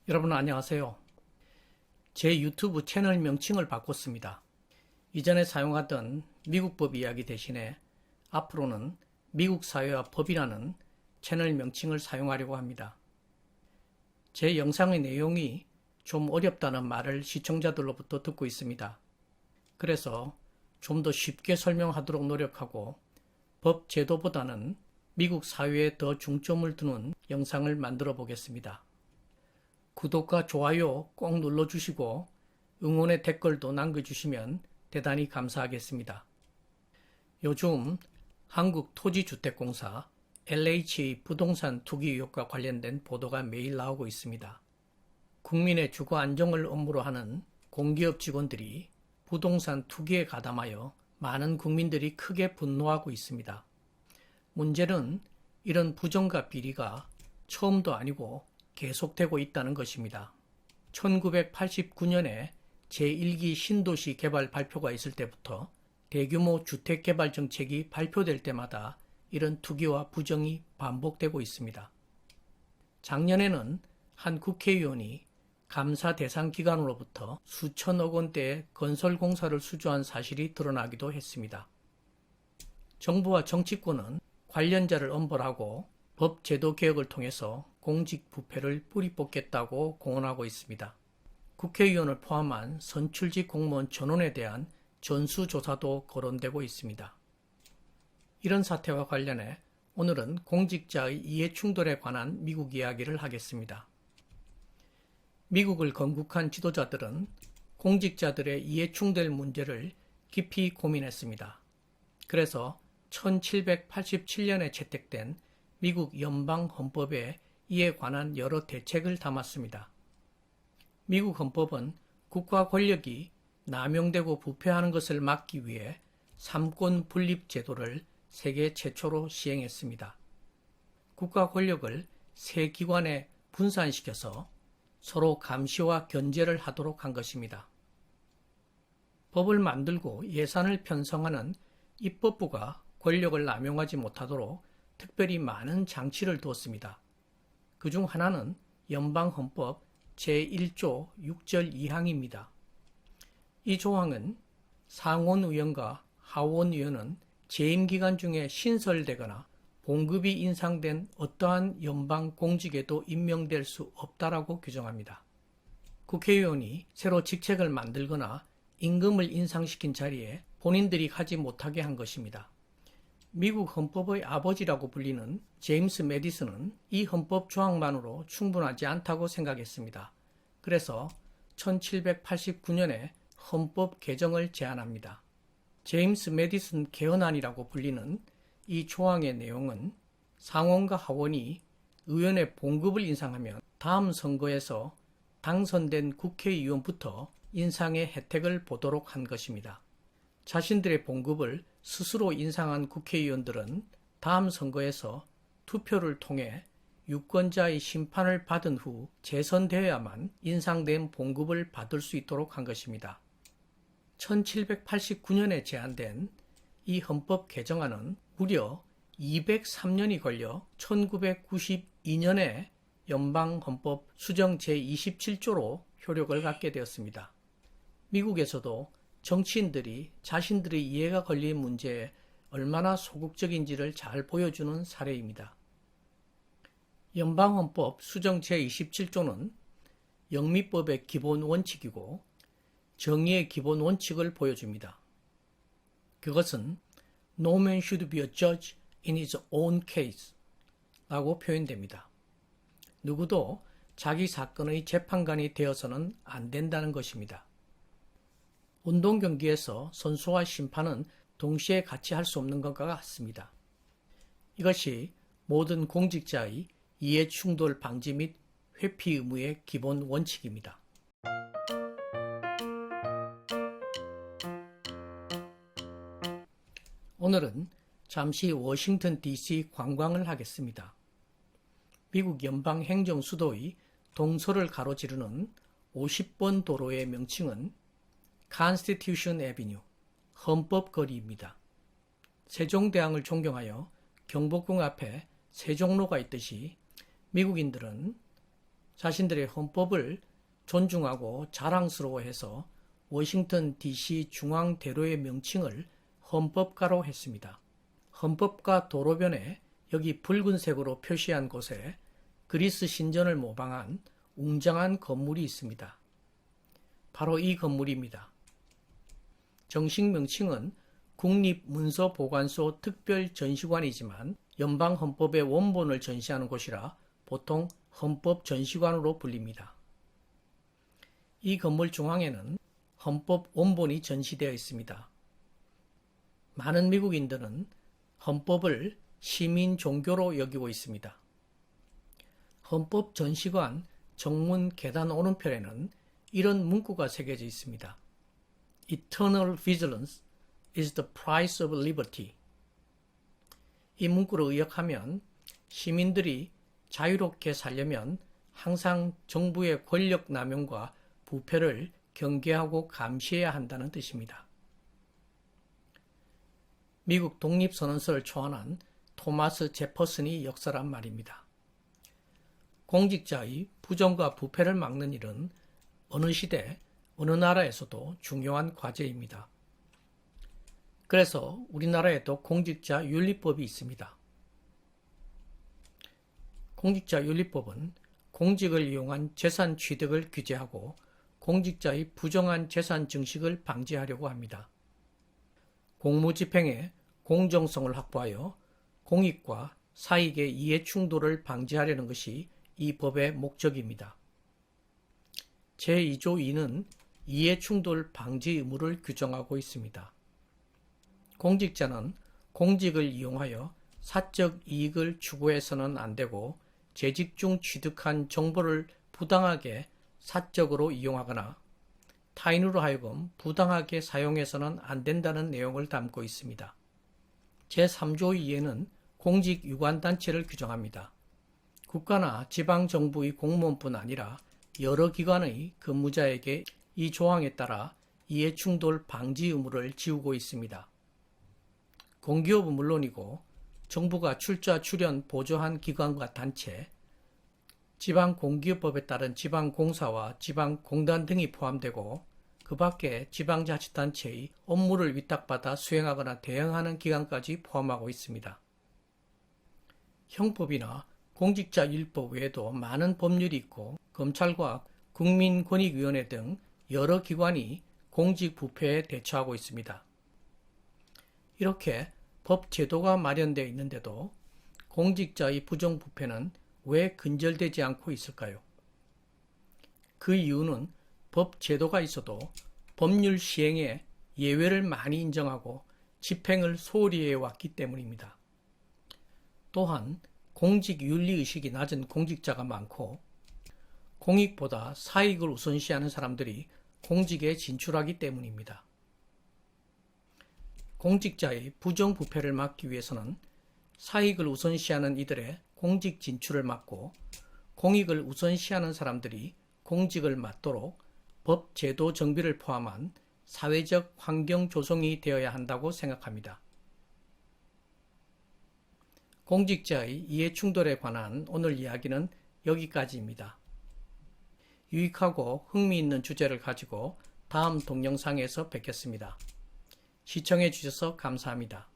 여러분 안녕하세요. 제 유튜브 채널 명칭을 바꿨습니다. 이전에 사용하던 미국법 이야기 대신에 앞으로는 미국 사회와 법이라는 채널 명칭을 사용하려고 합니다. 제 영상의 내용이 좀 어렵다는 말을 시청자들로부터 듣고 있습니다. 그래서 좀 더 쉽게 설명하도록 노력하고 법 제도보다는 미국 사회에 더 중점을 두는 영상을 만들어 보겠습니다. 구독과 좋아요 꼭 눌러주시고 응원의 댓글도 남겨주시면 대단히 감사하겠습니다. 요즘 한국토지주택공사 LH 부동산 투기 의혹과 관련된 보도가 매일 나오고 있습니다. 국민의 주거 안정을 업무로 하는 공기업 직원들이 부동산 투기에 가담하여 많은 국민들이 크게 분노하고 있습니다. 문제는 이런 부정과 비리가 처음도 아니고 계속되고 있다는 것입니다. 1989년에 제1기 신도시 개발 발표가 있을 때부터 대규모 주택개발 정책이 발표될 때마다 이런 투기와 부정이 반복되고 있습니다. 작년에는 한 국회의원이 감사 대상 기관으로부터 수천억 원대의 건설공사를 수주한 사실이 드러나기도 했습니다. 정부와 정치권은 관련자를 엄벌하고 법 제도 개혁을 통해서 공직 부패를 뿌리 뽑겠다고 공언하고 있습니다. 국회의원을 포함한 선출직 공무원 전원에 대한 전수조사도 거론되고 있습니다. 이런 사태와 관련해 오늘은 공직자의 이해충돌에 관한 미국 이야기를 하겠습니다. 미국을 건국한 지도자들은 공직자들의 이해충돌 문제를 깊이 고민했습니다. 그래서 1787년에 채택된 미국 연방헌법에 이에 관한 여러 대책을 담았습니다. 미국 헌법은 국가 권력이 남용되고 부패하는 것을 막기 위해 삼권 분립 제도를 세계 최초로 시행했습니다. 국가 권력을 세 기관에 분산시켜서 서로 감시와 견제를 하도록 한 것입니다. 법을 만들고 예산을 편성하는 입법부가 권력을 남용하지 못하도록 특별히 많은 장치를 두었습니다. 그중 하나는 연방헌법 제1조 6절 2항입니다. 이 조항은 상원의원과 하원의원은 재임기간 중에 신설되거나 봉급이 인상된 어떠한 연방공직에도 임명될 수 없다라고 규정합니다. 국회의원이 새로 직책을 만들거나 임금을 인상시킨 자리에 본인들이 가지 못하게 한 것입니다. 미국 헌법의 아버지라고 불리는 제임스 메디슨은 이 헌법 조항만으로 충분하지 않다고 생각했습니다. 그래서 1789년에 헌법 개정을 제안합니다. 제임스 메디슨 개헌안이라고 불리는 이 조항의 내용은 상원과 하원이 의원의 봉급을 인상하면 다음 선거에서 당선된 국회의원부터 인상의 혜택을 보도록 한 것입니다. 자신들의 봉급을 스스로 인상한 국회의원들은 다음 선거에서 투표를 통해 유권자의 심판을 받은 후 재선되어야만 인상된 봉급을 받을 수 있도록 한 것입니다. 1789년에 제안된 이 헌법 개정안은 무려 203년이 걸려 1992년에 연방헌법 수정 제27조로 효력을 갖게 되었습니다. 미국에서도 정치인들이 자신들의 이해가 걸린 문제에 얼마나 소극적인지를 잘 보여주는 사례입니다. 연방헌법 수정 제27조는 영미법의 기본 원칙이고 정의의 기본 원칙을 보여줍니다. 그것은 No man should be a judge in his own case 라고 표현됩니다. 누구도 자기 사건의 재판관이 되어서는 안 된다는 것입니다. 운동 경기에서 선수와 심판은 동시에 같이 할 수 없는 것과 같습니다. 이것이 모든 공직자의 이해충돌 방지 및 회피 의무의 기본 원칙입니다. 오늘은 잠시 워싱턴 DC 관광을 하겠습니다. 미국 연방 행정 수도의 동서를 가로지르는 50번 도로의 명칭은 Constitution Avenue, 헌법거리입니다. 세종대왕을 존경하여 경복궁 앞에 세종로가 있듯이 미국인들은 자신들의 헌법을 존중하고 자랑스러워해서 워싱턴 DC 중앙대로의 명칭을 헌법가로 했습니다. 헌법가 도로변에 여기 붉은색으로 표시한 곳에 그리스 신전을 모방한 웅장한 건물이 있습니다. 바로 이 건물입니다. 정식 명칭은 국립문서보관소 특별전시관이지만 연방헌법의 원본을 전시하는 곳이라 보통 헌법전시관으로 불립니다. 이 건물 중앙에는 헌법 원본이 전시되어 있습니다. 많은 미국인들은 헌법을 시민 종교로 여기고 있습니다. 헌법전시관 정문 계단 오른편에는 이런 문구가 새겨져 있습니다. Eternal vigilance is the price of liberty. 이 문구를 의역하면 시민들이 자유롭게 살려면 항상 정부의 권력 남용과 부패를 경계하고 감시해야 한다는 뜻입니다. 미국 독립선언서를 초안한 토마스 제퍼슨이 역설한 말입니다. 공직자의 부정과 부패를 막는 일은 어느 시대, 어느 나라에서도 중요한 과제입니다. 그래서 우리나라에도 공직자윤리법이 있습니다. 공직자윤리법은 공직을 이용한 재산 취득을 규제하고 공직자의 부정한 재산 증식을 방지하려고 합니다. 공무집행의 공정성을 확보하여 공익과 사익의 이해 충돌을 방지하려는 것이 이 법의 목적입니다. 제2조 2는 이해 충돌 방지 의무를 규정하고 있습니다. 공직자는 공직을 이용하여 사적 이익을 추구해서는 안 되고 재직 중 취득한 정보를 부당하게 사적으로 이용하거나 타인으로 하여금 부당하게 사용해서는 안 된다는 내용을 담고 있습니다. 제3조 2에는 공직 유관단체를 규정합니다. 국가나 지방정부의 공무원뿐 아니라 여러 기관의 근무자에게 이 조항에 따라 이해충돌 방지 의무를 지우고 있습니다. 공기업은 물론이고 정부가 출자, 출연, 보조한 기관과 단체, 지방공기업법에 따른 지방공사와 지방공단 등이 포함되고 그 밖에 지방자치단체의 업무를 위탁받아 수행하거나 대행하는 기관까지 포함하고 있습니다. 형법이나 공직자윤리법 외에도 많은 법률이 있고 검찰과 국민권익위원회 등 여러 기관이 공직 부패에 대처하고 있습니다. 이렇게 법 제도가 마련되어 있는데도 공직자의 부정부패는 왜 근절되지 않고 있을까요? 그 이유는 법 제도가 있어도 법률 시행에 예외를 많이 인정하고 집행을 소홀히 해왔기 때문입니다. 또한 공직윤리의식이 낮은 공직자가 많고 공익보다 사익을 우선시하는 사람들이 공직에 진출하기 때문입니다. 공직자의 부정부패를 막기 위해서는 사익을 우선시하는 이들의 공직 진출을 막고 공익을 우선시하는 사람들이 공직을 맡도록 법 제도 정비를 포함한 사회적 환경 조성이 되어야 한다고 생각합니다. 공직자의 이해 충돌에 관한 오늘 이야기는 여기까지입니다. 유익하고 흥미있는 주제를 가지고 다음 동영상에서 뵙겠습니다. 시청해 주셔서 감사합니다.